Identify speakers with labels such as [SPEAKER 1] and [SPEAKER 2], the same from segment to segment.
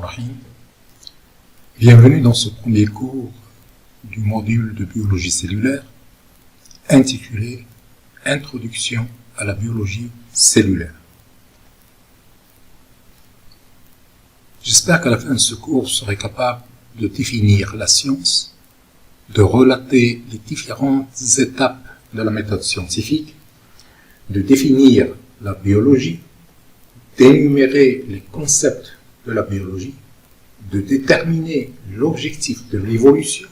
[SPEAKER 1] Rahim. Bienvenue dans ce premier cours du module de biologie cellulaire intitulé Introduction à la biologie cellulaire. J'espère qu'à la fin de ce cours, vous serez capable de définir la science, de relater les différentes étapes de la méthode scientifique, de définir la biologie, d'énumérer les concepts de la biologie, de déterminer l'objectif de l'évolution,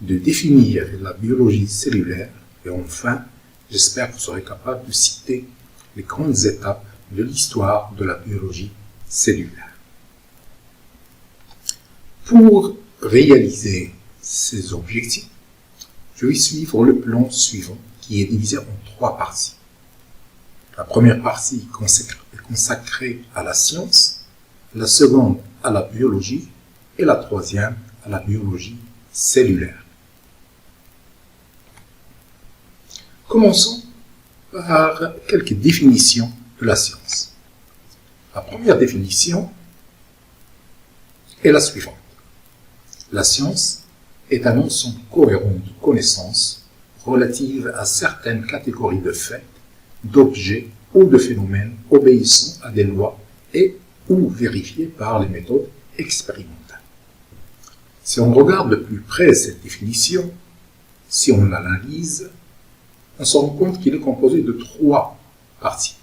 [SPEAKER 1] de définir la biologie cellulaire et enfin, j'espère que vous serez capable de citer les grandes étapes de l'histoire de la biologie cellulaire. Pour réaliser ces objectifs, je vais suivre le plan suivant qui est divisé en 3 parties. La première partie est consacrée à la science, la seconde à la biologie et la troisième à la biologie cellulaire. Commençons par quelques définitions de la science. La première définition est la suivante. La science est un ensemble cohérent de connaissances relatives à certaines catégories de faits, d'objets ou de phénomènes obéissant à des lois et ou vérifiés par les méthodes expérimentales. Si on regarde de plus près cette définition, si on l'analyse, on se rend compte qu'il est composé de 3 parties.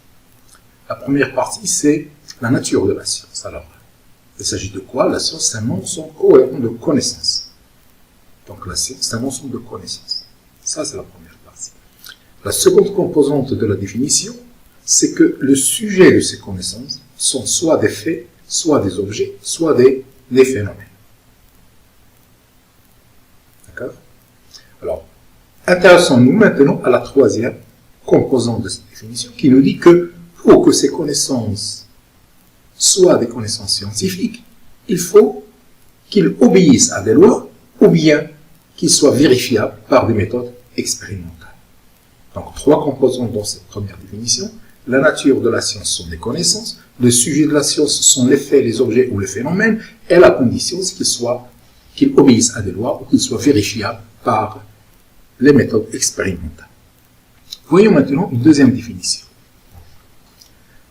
[SPEAKER 1] La première partie, c'est la nature de la science. Alors, il s'agit de quoi? La science, c'est un ensemble cohérent de connaissances. Donc, la science, c'est un ensemble de connaissances. Ça, c'est la première partie. La seconde composante de la définition, c'est que le sujet de ces connaissances sont soit des faits, soit des objets, soit des phénomènes. D'accord? Alors, intéressons-nous maintenant à la troisième composante de cette définition qui nous dit que pour que ces connaissances soient des connaissances scientifiques, il faut qu'ils obéissent à des lois ou bien qu'ils soient vérifiables par des méthodes expérimentales. Donc, 3 composantes dans cette première définition. La nature de la science sont des connaissances, le sujet de la science sont les faits, les objets ou les phénomènes, et la condition, c'est qu'ils obéissent à des lois ou qu'ils soient vérifiables par les méthodes expérimentales. Voyons maintenant une deuxième définition.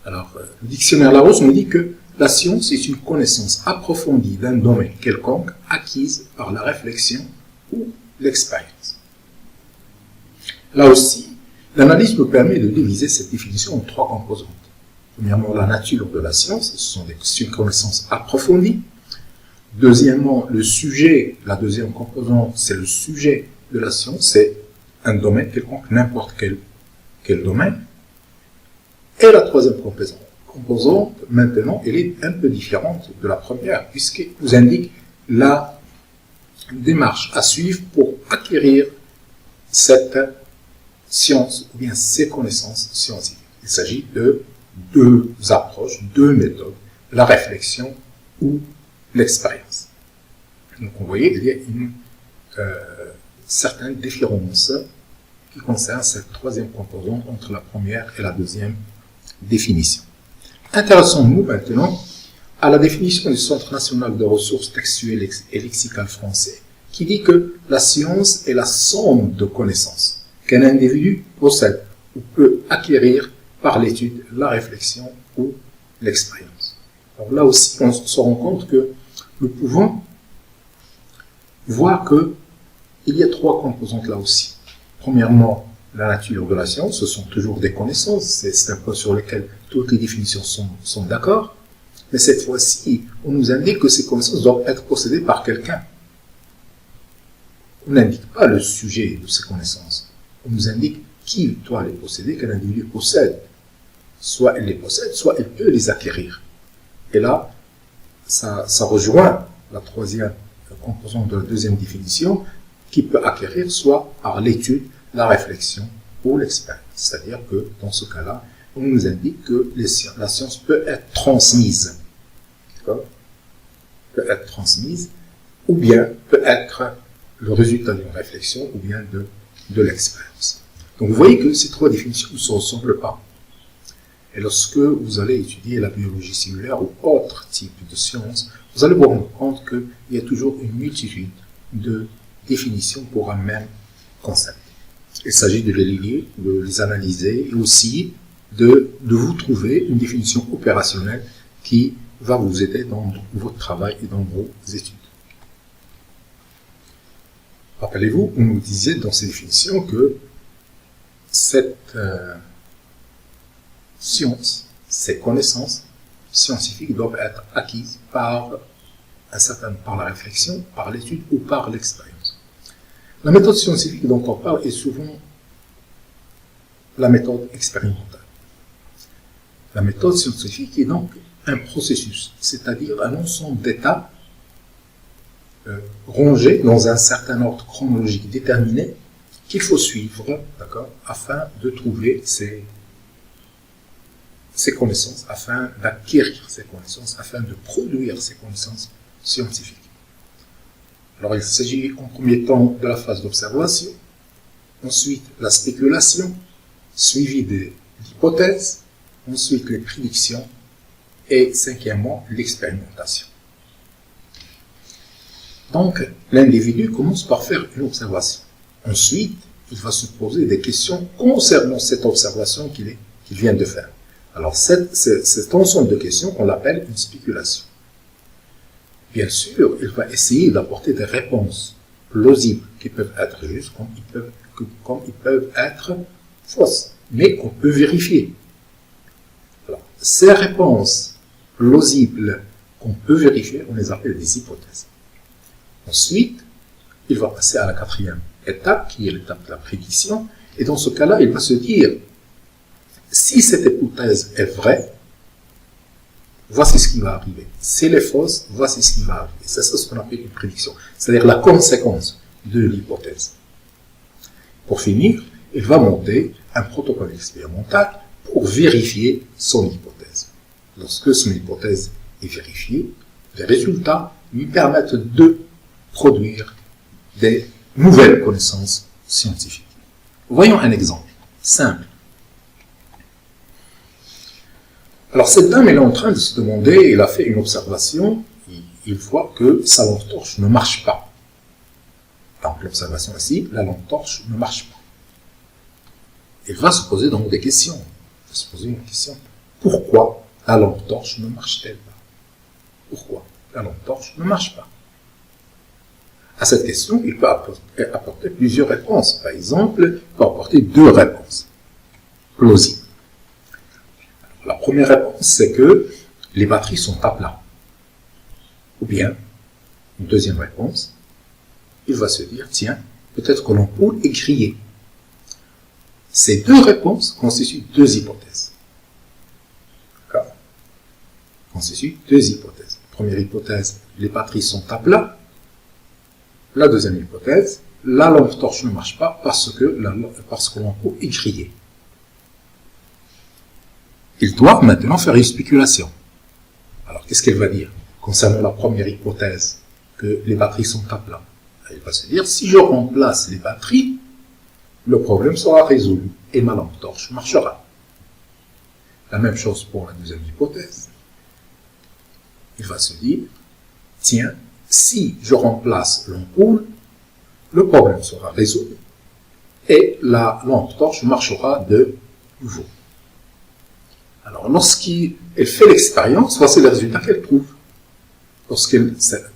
[SPEAKER 1] Alors, le dictionnaire Larousse nous dit que la science est une connaissance approfondie d'un domaine quelconque acquise par la réflexion ou l'expérience. Là aussi, l'analyse nous permet de diviser cette définition en 3 composantes. Premièrement, la nature de la science, c'est une connaissance approfondie. Deuxièmement, le sujet, la deuxième composante, c'est le sujet de la science, c'est un domaine quelconque, n'importe quel domaine. Et la troisième composante, maintenant, elle est un peu différente de la première, puisqu'elle nous indique la démarche à suivre pour acquérir cette science ou bien ces connaissances scientifiques. Il s'agit de 2 approches, 2 méthodes, la réflexion ou l'expérience. Donc, vous voyez, il y a une certaine différence qui concerne cette troisième composante entre la première et la deuxième définition. Intéressons-nous maintenant à la définition du Centre national de ressources textuelles et lexicales français qui dit que la science est la somme de connaissances qu'un individu possède ou peut acquérir par l'étude, la réflexion ou l'expérience. Alors là aussi, on se rend compte que nous pouvons voir qu'il y a 3 composantes là aussi. Premièrement, la nature de la science, ce sont toujours des connaissances, c'est un point sur lequel toutes les définitions sont d'accord, mais cette fois-ci, on nous indique que ces connaissances doivent être possédées par quelqu'un. On n'indique pas le sujet de ces connaissances. On nous indique qui doit les posséder, quel individu possède. Soit il les possède, soit il peut les acquérir. Et là, ça rejoint la troisième composante de la deuxième définition, qui peut acquérir soit par l'étude, la réflexion ou l'expérience. C'est-à-dire que dans ce cas-là, on nous indique que la science peut être transmise. D'accord? Peut être transmise, ou bien peut être le résultat d'une réflexion, ou bien de l'expérience. Donc vous voyez que ces 3 définitions ne se ressemblent pas. Et lorsque vous allez étudier la biologie cellulaire ou autre type de sciences, vous allez vous rendre compte qu'il y a toujours une multitude de définitions pour un même concept. Il s'agit de les lier, de les analyser et aussi de vous trouver une définition opérationnelle qui va vous aider dans votre travail et dans vos études. Rappelez-vous, on nous disait dans ces définitions que cette science, ces connaissances scientifiques doivent être acquises par la réflexion, par l'étude ou par l'expérience. La méthode scientifique dont on parle est souvent la méthode expérimentale. La méthode scientifique est donc un processus, c'est-à-dire un ensemble d'étapes rangés dans un certain ordre chronologique déterminé qu'il faut suivre, d'accord, afin de trouver ces connaissances, afin d'acquérir ces connaissances, afin de produire ces connaissances scientifiques. Alors il s'agit en premier temps de la phase d'observation, ensuite la spéculation, suivie de l'hypothèse, ensuite les prédictions et cinquièmement l'expérimentation. Donc l'individu commence par faire une observation. Ensuite, il va se poser des questions concernant cette observation qu'il vient de faire. Alors cet ensemble de questions, on l'appelle une spéculation. Bien sûr, il va essayer d'apporter des réponses plausibles qui peuvent être justes comme ils peuvent être fausses, mais qu'on peut vérifier. Alors, ces réponses plausibles qu'on peut vérifier, on les appelle des hypothèses. Ensuite, il va passer à la quatrième étape, qui est l'étape de la prédiction, et dans ce cas-là, il va se dire, si cette hypothèse est vraie, voici ce qui va arriver. Si elle est fausse, voici ce qui va arriver. C'est ça ce qu'on appelle une prédiction, c'est-à-dire la conséquence de l'hypothèse. Pour finir, il va monter un protocole expérimental pour vérifier son hypothèse. Lorsque son hypothèse est vérifiée, les résultats lui permettent de produire des nouvelles connaissances scientifiques. Voyons un exemple simple. Alors cette dame, elle est en train de se demander, elle a fait une observation, il voit que sa lampe torche ne marche pas. Donc l'observation ici, la lampe torche ne marche pas. Elle va se poser donc des questions. Elle va se poser une question. Pourquoi la lampe torche ne marche-t-elle pas? Pourquoi la lampe torche ne marche pas? À cette question, il peut apporter plusieurs réponses. Par exemple, il peut apporter deux réponses plausibles. La première réponse, c'est que les batteries sont à plat. Ou bien, une deuxième réponse, il va se dire, tiens, peut-être que l'ampoule est grillée. Ces deux réponses constituent deux hypothèses. D'accord? Constituent deux hypothèses. Première hypothèse, les batteries sont à plat. La deuxième hypothèse, la lampe torche ne marche pas parce que l'ampoule est grillée. Il doit maintenant faire une spéculation. Alors, qu'est-ce qu'elle va dire concernant la première hypothèse, que les batteries sont à plat? Elle va se dire, si je remplace les batteries, le problème sera résolu et ma lampe torche marchera. La même chose pour la deuxième hypothèse. Il va se dire, tiens, si je remplace l'ampoule, le problème sera résolu et la lampe torche marchera de nouveau. Alors, lorsqu'elle fait l'expérience, voici le résultat qu'elle trouve.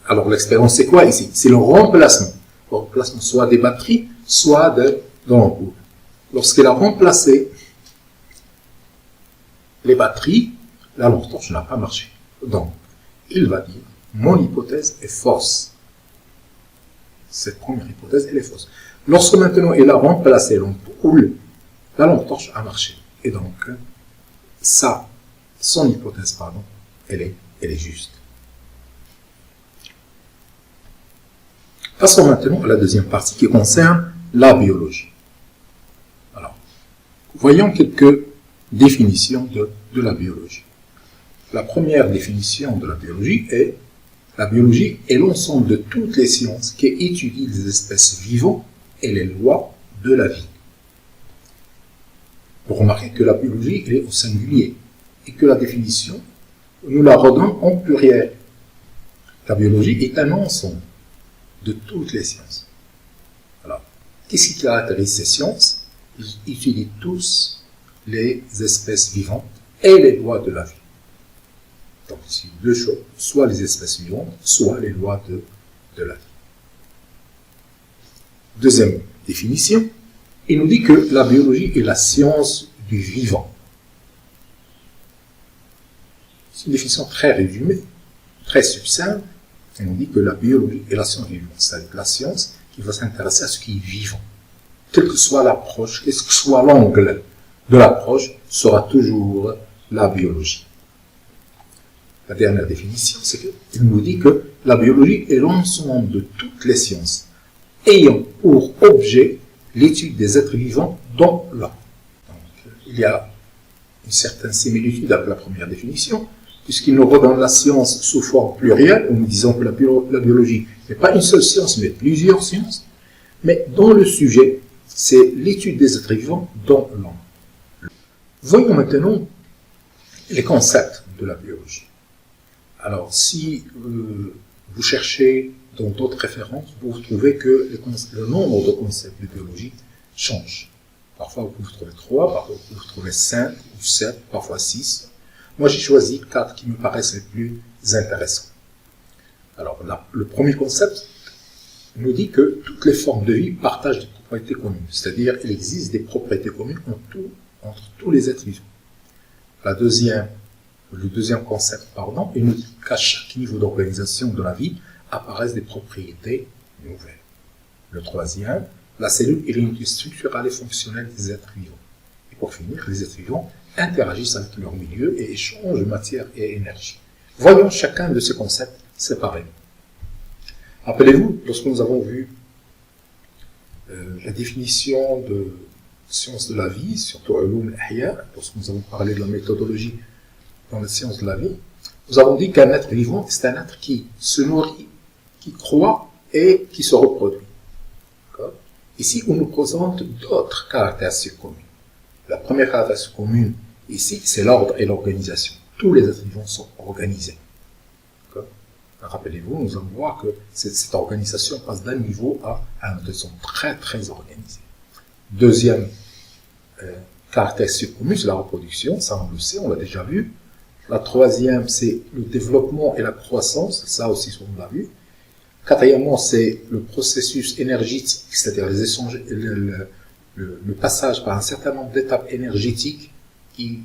[SPEAKER 1] Alors, l'expérience, c'est quoi ici? C'est le remplacement. Le remplacement soit des batteries, soit de l'ampoule. Lorsqu'elle a remplacé les batteries, la lampe torche n'a pas marché. Donc, il va dire, mon hypothèse est fausse. Cette première hypothèse, elle est fausse. Lorsque maintenant il a remplacé l'ampoule, la lampe torche a marché. Et donc, son hypothèse, elle est juste. Passons maintenant à la deuxième partie qui concerne la biologie. Alors, voyons quelques définitions de la biologie. La première définition de la biologie est: la biologie est l'ensemble de toutes les sciences qui étudient les espèces vivantes et les lois de la vie. Vous remarquez que la biologie elle est au singulier. et que la définition, nous la redonnons en pluriel. La biologie est un ensemble de toutes les sciences. Alors, qu'est-ce qui caractérise ces sciences? Ils étudient tous les espèces vivantes et les lois de la vie. Donc, ici, deux choses, soit les espèces vivantes, soit les lois de la vie. Deuxième définition, il nous dit que la biologie est la science du vivant. C'est une définition très résumée, très succincte. Il nous dit que la biologie est la science du vivant. C'est la science qui va s'intéresser à ce qui est vivant. Quelle que soit l'approche, quel que soit l'angle de l'approche, sera toujours la biologie. La dernière définition, c'est qu'il nous dit que la biologie est l'ensemble de toutes les sciences ayant pour objet l'étude des êtres vivants dans l'homme. Il y a une certaine similitude avec la première définition, puisqu'il nous redonne la science sous forme plurielle, où nous disons que la biologie n'est pas une seule science, mais plusieurs sciences. Mais dans le sujet, c'est l'étude des êtres vivants dans l'homme. Voyons maintenant les concepts de la biologie. Alors, si vous cherchez dans d'autres références, vous trouvez que le nombre de concepts de biologie change. Parfois, vous pouvez trouver 3, parfois, vous pouvez trouver 5 ou 7, parfois 6. Moi, j'ai choisi 4 qui me paraissent les plus intéressants. Alors, le premier concept nous dit que toutes les formes de vie partagent des propriétés communes. C'est-à-dire, il existe des propriétés communes entre tous les êtres vivants. Le deuxième concept, il nous dit qu'à chaque niveau d'organisation de la vie apparaissent des propriétés nouvelles. Le troisième, la cellule est l'unité structurale et fonctionnelle des êtres vivants. Et pour finir, les êtres vivants interagissent avec leur milieu et échangent matière et énergie. Voyons chacun de ces concepts séparément. Rappelez-vous, lorsque nous avons vu la définition de sciences de la vie, surtout Ulum al-Ihya, lorsque nous avons parlé de la méthodologie dans les sciences de la vie, nous avons dit qu'un être vivant, c'est un être qui se nourrit, qui croît et qui se reproduit. Ici, on nous présente d'autres caractéristiques communes. La première caractéristique commune, ici, c'est l'ordre et l'organisation. Tous les êtres vivants sont organisés. Rappelez-vous, nous allons voir que cette organisation passe d'un niveau à un autre. Ils sont très, très organisés. Deuxième caractéristique commune, c'est la reproduction. Ça, on le sait, on l'a déjà vu. La troisième, c'est le développement et la croissance. Ça aussi, on l'a vu. Quatrièmement, c'est le processus énergétique, c'est-à-dire les échanges, le passage par un certain nombre d'étapes énergétiques qui,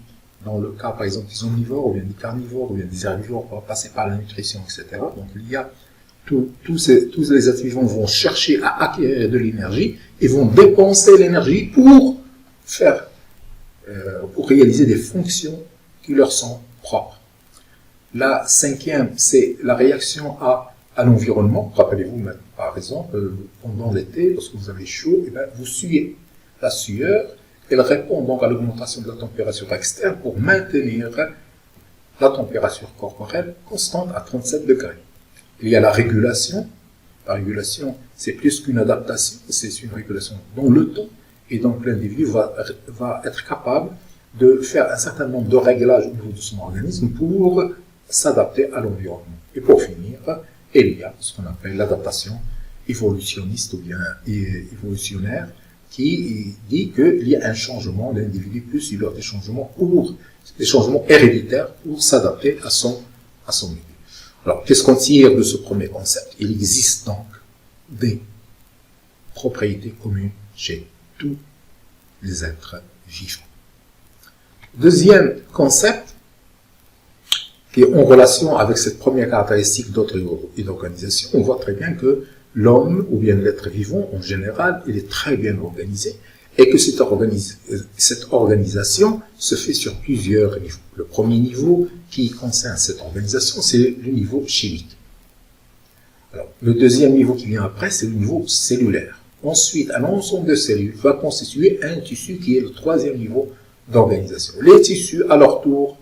[SPEAKER 1] dans le cas, par exemple, des omnivores, ou bien des carnivores, ou bien des herbivores, vont passer par la nutrition, etc. Donc, il y a tous les êtres vivants vont chercher à acquérir de l'énergie et vont dépenser l'énergie pour réaliser des fonctions qui leur sont propres. La cinquième, c'est la réaction à l'environnement. Rappelez-vous, par exemple, pendant l'été, lorsque vous avez chaud, vous suez. La sueur, elle répond donc à l'augmentation de la température externe pour maintenir la température corporelle constante à 37 degrés. Il y a la régulation. La régulation, c'est plus qu'une adaptation, c'est une régulation dans le temps, et donc l'individu va être capable de faire un certain nombre de réglages au niveau de son organisme pour s'adapter à l'environnement. Et pour finir, il y a ce qu'on appelle l'adaptation évolutionniste ou bien évolutionnaire, qui dit qu'il y a un changement, l'individu peut subir des changements héréditaires pour s'adapter à son milieu. Alors, qu'est-ce qu'on tire de ce premier concept? Il existe donc des propriétés communes chez tous les êtres vivants. Deuxième concept, qui est en relation avec cette première caractéristique d'autre et d'organisation, on voit très bien que l'homme, ou bien l'être vivant en général, il est très bien organisé, et que cette organisation se fait sur plusieurs niveaux. Le premier niveau qui concerne cette organisation, c'est le niveau chimique. Alors, le deuxième niveau qui vient après, c'est le niveau cellulaire. Ensuite, un ensemble de cellules va constituer un tissu qui est le troisième niveau d'organisation. Les tissus, à leur tour,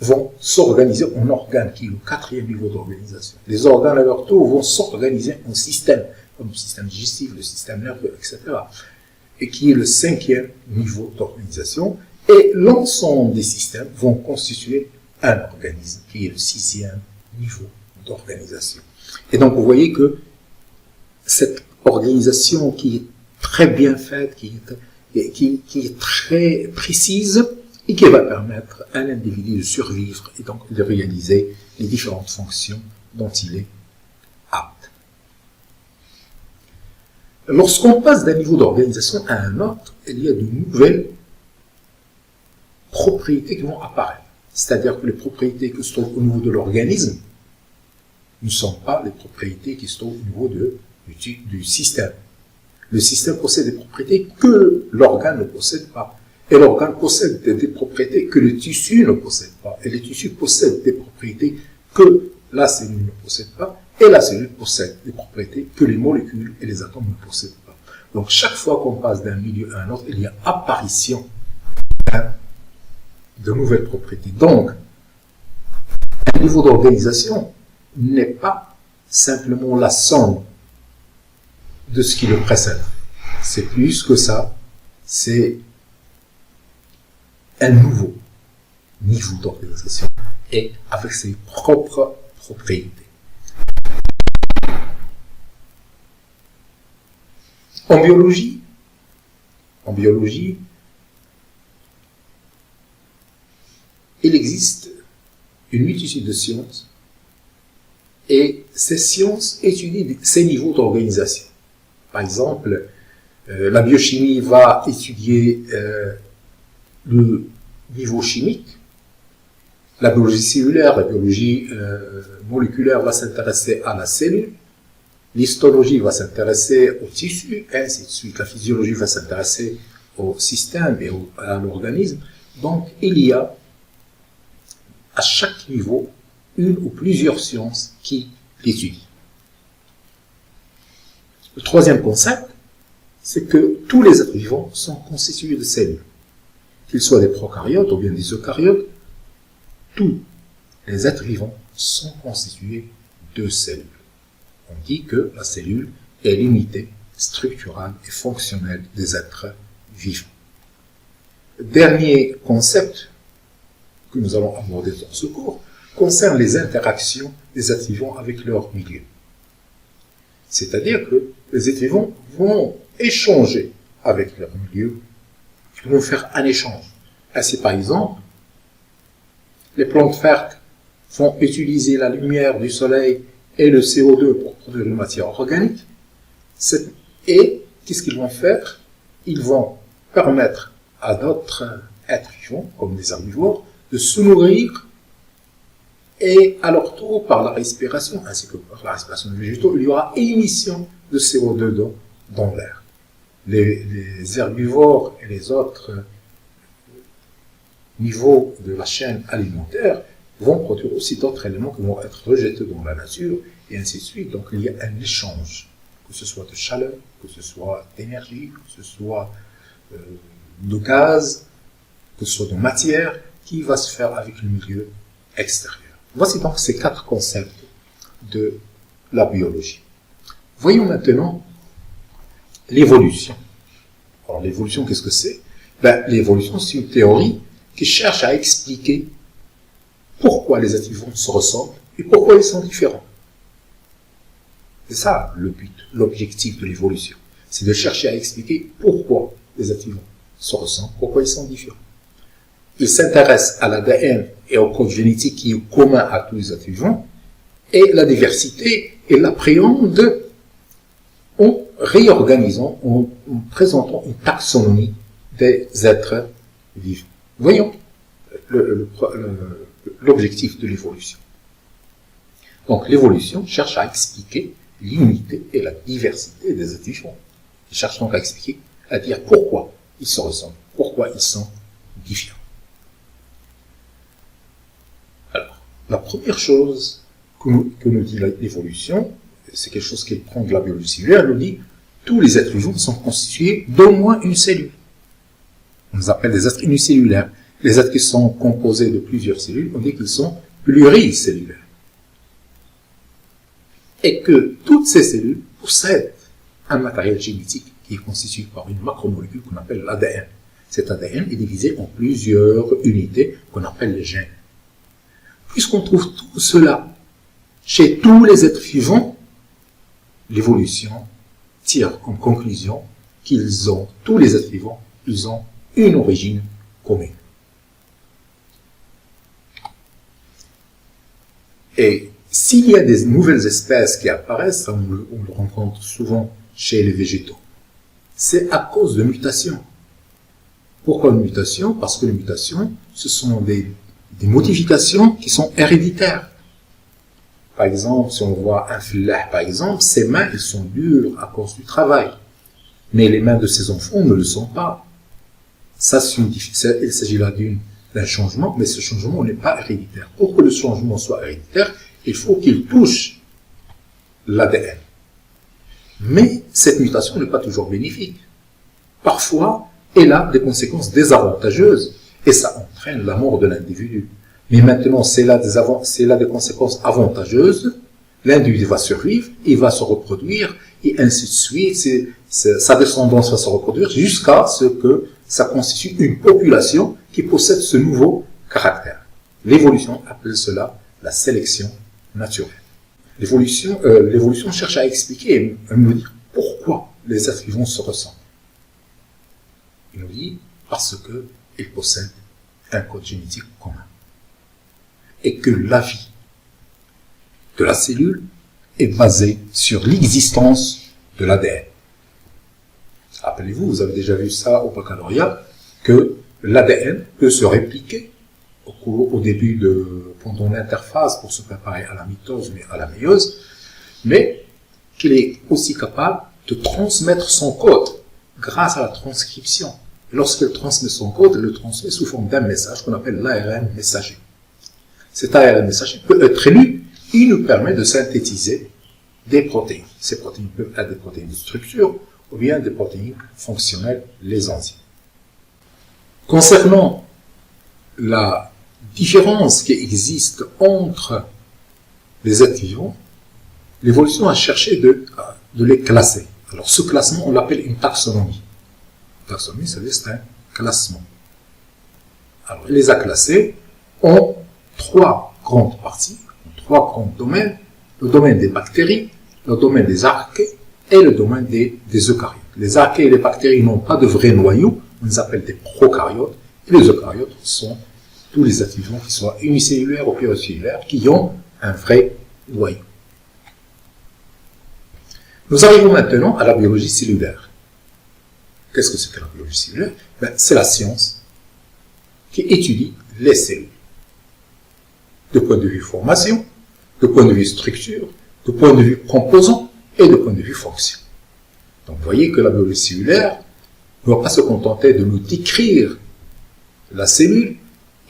[SPEAKER 1] vont s'organiser en organes, qui est le quatrième niveau d'organisation. Les organes, à leur tour, vont s'organiser en systèmes, comme le système digestif, le système nerveux, etc. Et qui est le cinquième niveau d'organisation. Et l'ensemble des systèmes vont constituer un organisme, qui est le 6e niveau d'organisation. Et donc, vous voyez que cette organisation qui est très bien faite, qui est très précise, et qui va permettre à l'individu de survivre et donc de réaliser les différentes fonctions dont il est apte. Lorsqu'on passe d'un niveau d'organisation à un autre, il y a de nouvelles propriétés qui vont apparaître. C'est-à-dire que les propriétés qui se trouvent au niveau de l'organisme ne sont pas les propriétés qui se trouvent au niveau du système. Le système possède des propriétés que l'organe ne possède pas. Et l'organe possède des propriétés que le tissu ne possède pas. Et le tissu possède des propriétés que la cellule ne possède pas. Et la cellule possède des propriétés que les molécules et les atomes ne possèdent pas. Donc chaque fois qu'on passe d'un milieu à un autre, il y a apparition de nouvelles propriétés. Donc, un niveau d'organisation n'est pas simplement la somme de ce qui le précède. C'est plus que ça, c'est un nouveau niveau d'organisation et avec ses propres propriétés. En biologie, il existe une multitude de sciences et ces sciences étudient ces niveaux d'organisation. Par exemple, la biochimie va étudier le niveau chimique, la biologie cellulaire, la biologie moléculaire va s'intéresser à la cellule, l'histologie va s'intéresser au tissu, et ainsi de suite. La physiologie va s'intéresser au système et à l'organisme. Donc, il y a à chaque niveau une ou plusieurs sciences qui l'étudient. Le troisième concept, c'est que tous les êtres vivants sont constitués de cellules. Qu'ils soient des prokaryotes ou bien des eucaryotes, tous les êtres vivants sont constitués de cellules. On dit que la cellule est l'unité structurale et fonctionnelle des êtres vivants. Le dernier concept que nous allons aborder dans ce cours concerne les interactions des êtres vivants avec leur milieu. C'est-à-dire que les êtres vivants vont échanger avec leur milieu, ils vont faire un échange. Ainsi, par exemple, les plantes vertes vont utiliser la lumière du soleil et le CO2 pour produire une matière organique. Et qu'est-ce qu'ils vont faire? Ils vont permettre à d'autres êtres vivants, comme des herbivores, de se nourrir et à leur tour, par la respiration, ainsi que par la respiration des végétaux, il y aura émission de CO2 dans l'air. Les herbivores et les autres niveaux de la chaîne alimentaire vont produire aussi d'autres éléments qui vont être rejetés dans la nature, et ainsi de suite. Donc il y a un échange, que ce soit de chaleur, que ce soit d'énergie, que ce soit de gaz, que ce soit de matière, qui va se faire avec le milieu extérieur. Voici donc ces 4 concepts de la biologie. Voyons maintenant l'évolution. Alors l'évolution, qu'est-ce que c'est? L'évolution, c'est une théorie qui cherche à expliquer pourquoi les êtres vivants se ressemblent et pourquoi ils sont différents. C'est ça le but, l'objectif de l'évolution. C'est de chercher à expliquer pourquoi les êtres vivants se ressemblent, pourquoi ils sont différents. Il s'intéresse à l'ADN et au code génétique qui est commun à tous les êtres vivants, et la diversité, et l'appréhende en réorganisant, en présentant une taxonomie des êtres vivants. Voyons l'objectif de l'évolution. Donc l'évolution cherche à expliquer l'unité et la diversité des êtres vivants. Il cherche donc à expliquer, à dire pourquoi ils se ressemblent, pourquoi ils sont différents. Alors, la première chose que nous dit l'évolution, c'est quelque chose qui prend de la biologie cellulaire, elle nous dit tous les êtres vivants sont constitués d'au moins une cellule. On les appelle des êtres unicellulaires. Les êtres qui sont composés de plusieurs cellules, on dit qu'ils sont pluricellulaires. Et que toutes ces cellules possèdent un matériel génétique qui est constitué par une macromolécule qu'on appelle l'ADN. Cet ADN est divisé en plusieurs unités qu'on appelle les gènes. Puisqu'on trouve tout cela chez tous les êtres vivants, l'évolution tire comme conclusion tous les êtres vivants, ils ont une origine commune. Et s'il y a des nouvelles espèces qui apparaissent, on le rencontre souvent chez les végétaux, c'est à cause de mutations. Pourquoi une mutation? Parce que les mutations, ce sont des modifications qui sont héréditaires. Par exemple, si on voit un fillah, par exemple, ses mains, elles sont dures à cause du travail. Mais les mains de ses enfants ne le sont pas. Il s'agit là d'un changement, mais ce changement n'est pas héréditaire. Pour que le changement soit héréditaire, il faut qu'il touche l'ADN. Mais cette mutation n'est pas toujours bénéfique. Parfois, elle a des conséquences désavantageuses et ça entraîne la mort de l'individu. Mais maintenant, c'est là des conséquences avantageuses, l'individu va survivre, il va se reproduire et ainsi de suite, sa descendance va se reproduire jusqu'à ce que ça constitue une population qui possède ce nouveau caractère. L'évolution appelle cela la sélection naturelle. L'évolution cherche à expliquer, à nous dire pourquoi les êtres vivants se ressemblent. Il nous dit parce qu'ils possèdent un code génétique commun. Et que la vie de la cellule est basée sur l'existence de l'ADN. Rappelez-vous, vous avez déjà vu ça au baccalauréat, que l'ADN peut se répliquer au début pendant l'interphase pour se préparer à la mitose, mais à la méiose, mais qu'il est aussi capable de transmettre son code grâce à la transcription. Et lorsqu'elle transmet son code, elle le transmet sous forme d'un message qu'on appelle l'ARN messager. Cet ARN messager peut être lu, il nous permet de synthétiser des protéines. Ces protéines peuvent être des protéines de structure ou bien des protéines fonctionnelles, les enzymes. Concernant la différence qui existe entre les êtres vivants, l'évolution a cherché de les classer. Alors ce classement, on l'appelle une taxonomie. Une taxonomie, c'est un classement. Alors elle les a classés en trois grandes parties, trois grands domaines, le domaine des bactéries, le domaine des archées et le domaine des eucaryotes. Les archées et les bactéries n'ont pas de vrais noyaux, on les appelle des prokaryotes, et les eucaryotes sont tous les êtres vivants qui soient unicellulaires ou pluricellulaires, qui ont un vrai noyau. Nous arrivons maintenant à la biologie cellulaire. Qu'est-ce que c'est que la biologie cellulaire? C'est la science qui étudie les cellules. De point de vue formation, de point de vue structure, de point de vue composant et de point de vue fonction. Donc vous voyez que la biologie cellulaire ne va pas se contenter de nous décrire la cellule,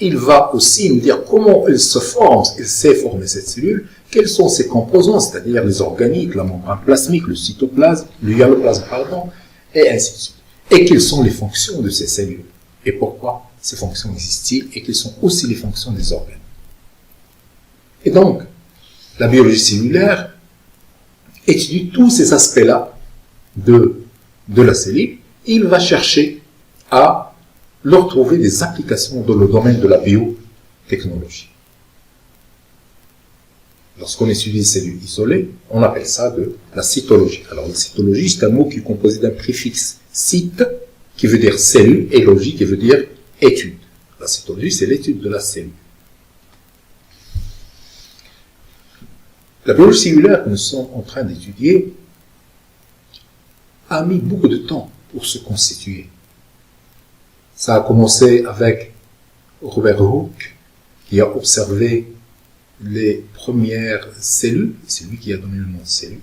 [SPEAKER 1] il va aussi nous dire comment elle se forme, elle sait former cette cellule, quels sont ses composants, c'est-à-dire les organiques, la membrane plasmique, le cytoplasme, le hyaloplasme, et ainsi de suite. Et quelles sont les fonctions de ces cellules, et pourquoi ces fonctions existent-ils, et quelles sont aussi les fonctions des organes. Et donc, la biologie cellulaire étudie tous ces aspects-là de la cellule, et il va chercher à leur trouver des applications dans le domaine de la biotechnologie. Lorsqu'on étudie les cellules isolées, on appelle ça de la cytologie. Alors la cytologie, c'est un mot qui est composé d'un préfixe cyte, qui veut dire cellule, et logie, qui veut dire étude. La cytologie, c'est l'étude de la cellule. La biologie cellulaire que nous sommes en train d'étudier a mis beaucoup de temps pour se constituer. Ça a commencé avec Robert Hooke, qui a observé les premières cellules, c'est lui qui a donné le nom de cellule,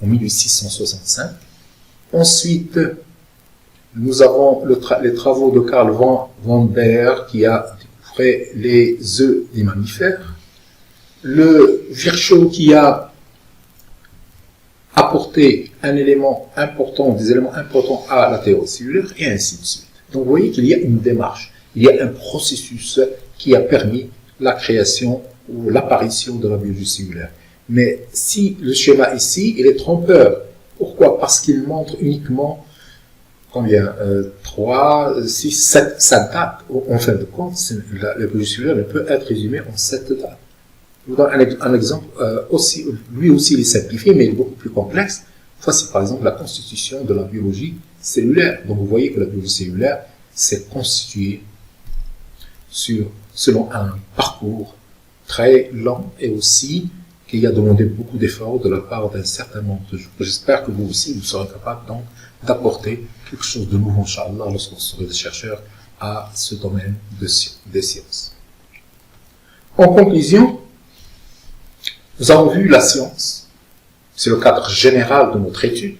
[SPEAKER 1] en 1865. Ensuite, nous avons les travaux de Carl von Baer, qui a découvert les œufs des mammifères, le Virchow qui a apporté des éléments importants à la théorie cellulaire, et ainsi de suite. Donc vous voyez qu'il y a une démarche, il y a un processus qui a permis la création ou l'apparition de la biologie cellulaire. Mais si le schéma ici, il est trompeur. Pourquoi? Parce qu'il montre uniquement combien 3, 6, 7 dates. En fin de compte, la biologie cellulaire ne peut être résumée en 7 dates. Je vous donne un exemple, lui aussi il est simplifié, mais il est beaucoup plus complexe. Voici par exemple la constitution de la biologie cellulaire. Donc vous voyez que la biologie cellulaire s'est constituée selon un parcours très lent et aussi qui a demandé beaucoup d'efforts de la part d'un certain nombre de gens. J'espère que vous aussi, vous serez capable donc d'apporter quelque chose de nouveau, Inch'Allah, lorsque vous serez des chercheurs à ce domaine des sciences. En conclusion, nous avons vu la science, c'est le cadre général de notre étude,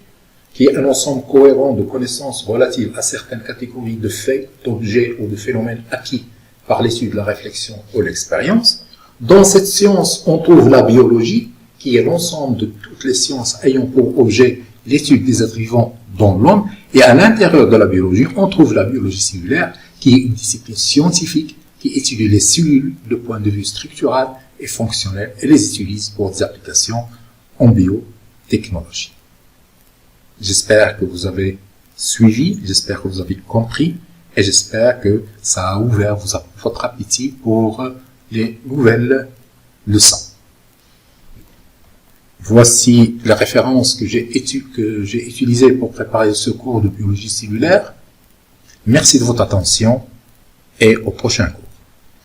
[SPEAKER 1] qui est un ensemble cohérent de connaissances relatives à certaines catégories de faits, d'objets ou de phénomènes acquis par l'étude, la réflexion ou l'expérience. Dans cette science, on trouve la biologie, qui est l'ensemble de toutes les sciences ayant pour objet l'étude des êtres vivants dont l'homme, et à l'intérieur de la biologie, on trouve la biologie cellulaire, qui est une discipline scientifique qui étudie les cellules de point de vue structural et fonctionnel et les utilise pour des applications en biotechnologie. J'espère que vous avez suivi, j'espère que vous avez compris et j'espère que ça a ouvert votre appétit pour les nouvelles leçons. Voici la référence que j'ai utilisée pour préparer ce cours de biologie cellulaire. Merci de votre attention et au prochain cours.